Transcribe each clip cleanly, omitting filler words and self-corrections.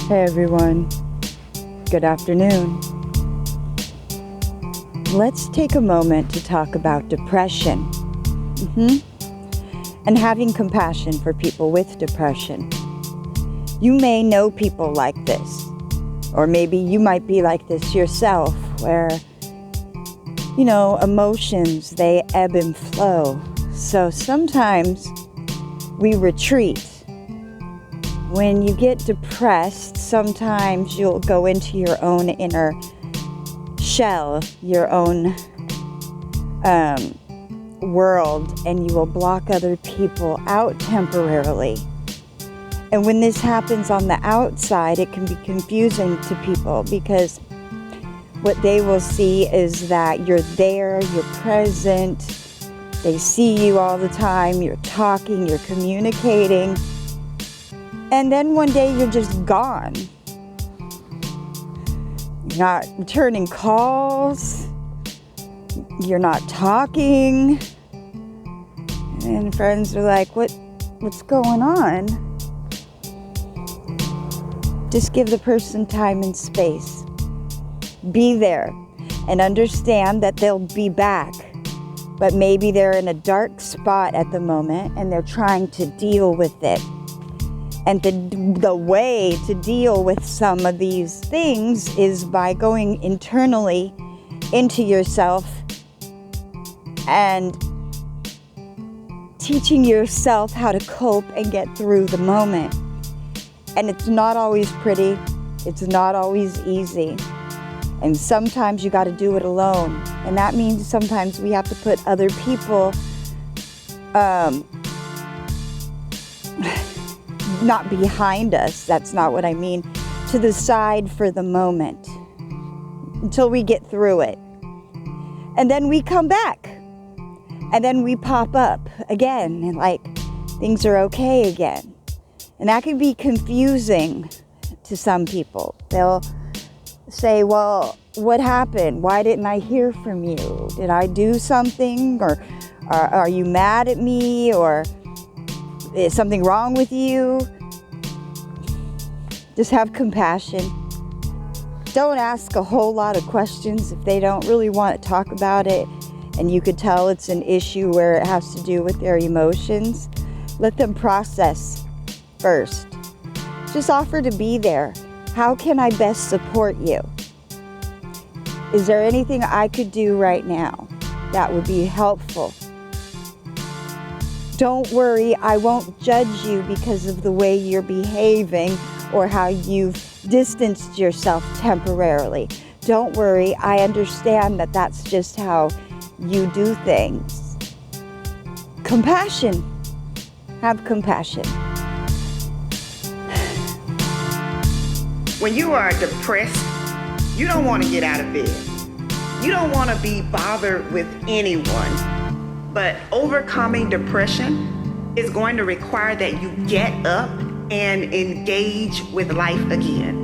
Hey everyone, good afternoon. Let's take a moment to talk about depression and having compassion for people with depression. You may know people like this, or maybe you might be like this yourself, where, emotions, they ebb and flow. So sometimes we retreat. When you get depressed, sometimes you'll go into your own inner shell, your own world, and you will block other people out temporarily. And when this happens on the outside, it can be confusing to people because what they will see is that you're there, you're present, they see you all the time, you're talking, you're communicating. And then one day you're just gone. You're not returning calls. You're not talking. And friends are like, what's going on? Just give the person time and space. Be there and understand that they'll be back. But maybe they're in a dark spot at the moment and they're trying to deal with it. And the way to deal with some of these things is by going internally into yourself and teaching yourself how to cope and get through the moment. And it's not always pretty. It's not always easy. And sometimes you got to do it alone. And that means sometimes we have to put other people not behind us, that's not what I mean, to the side for the moment until we get through it. And then we come back and then we pop up again and like things are okay again. And that can be confusing to some people. They'll say, well, what happened? Why didn't I hear from you? Did I do something? Or are you mad at me? Or is something wrong with you? Just have compassion. Don't ask a whole lot of questions if they don't really want to talk about it and you could tell it's an issue where it has to do with their emotions. Let them process first. Just offer to be there. How can I best support you? Is there anything I could do right now that would be helpful? Don't worry, I won't judge you because of the way you're behaving or how you've distanced yourself temporarily. Don't worry, I understand that that's just how you do things. Compassion. Have compassion. When you are depressed, you don't want to get out of bed. You don't want to be bothered with anyone. But overcoming depression is going to require that you get up and engage with life again.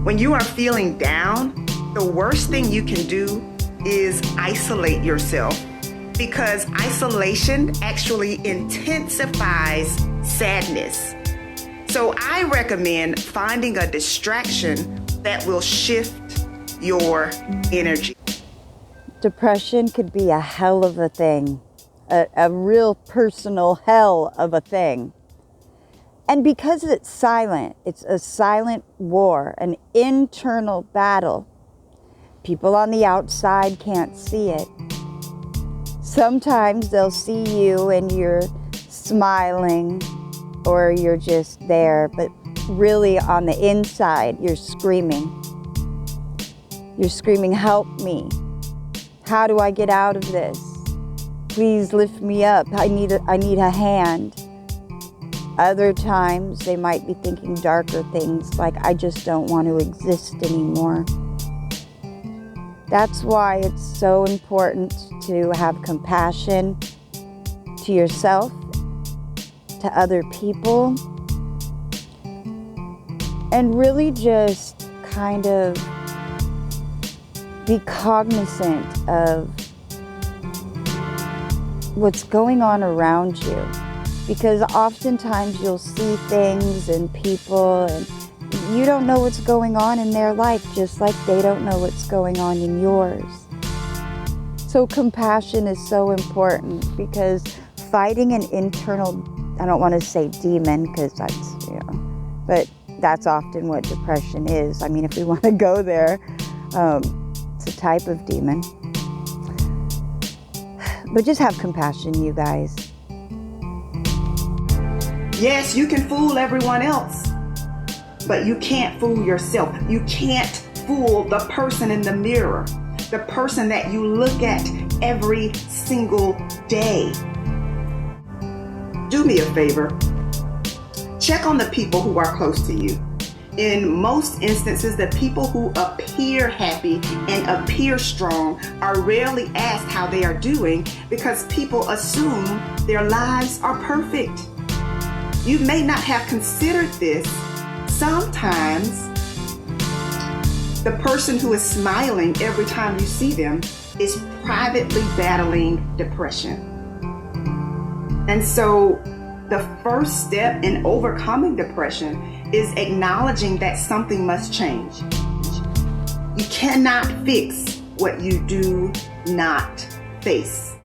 When you are feeling down, the worst thing you can do is isolate yourself, because isolation actually intensifies sadness. So I recommend finding a distraction that will shift your energy. Depression could be a hell of a thing, a real personal hell of a thing. And because it's silent, it's a silent war, an internal battle. People on the outside can't see it. Sometimes they'll see you and you're smiling or you're just there, but really on the inside, you're screaming. You're screaming, help me. How do I get out of this? Please lift me up. I need a hand. Other times they might be thinking darker things like, I just don't want to exist anymore. That's why it's so important to have compassion to yourself, to other people, and really just kind of be cognizant of what's going on around you. because oftentimes you'll see things and people and you don't know what's going on in their life, just like they don't know what's going on in yours. So compassion is so important, because fighting an internal, I don't want to say demon, because that's, but that's often what depression is. I mean, if we want to go there, it's a type of demon. But just have compassion, you guys. Yes, you can fool everyone else, but you can't fool yourself. You can't fool the person in the mirror, the person that you look at every single day. Do me a favor. Check on the people who are close to you. In most instances, the people who appear happy and appear strong are rarely asked how they are doing, because people assume their lives are perfect. You may not have considered this. Sometimes the person who is smiling every time you see them is privately battling depression. And so the first step in overcoming depression is acknowledging that something must change. You cannot fix what you do not face.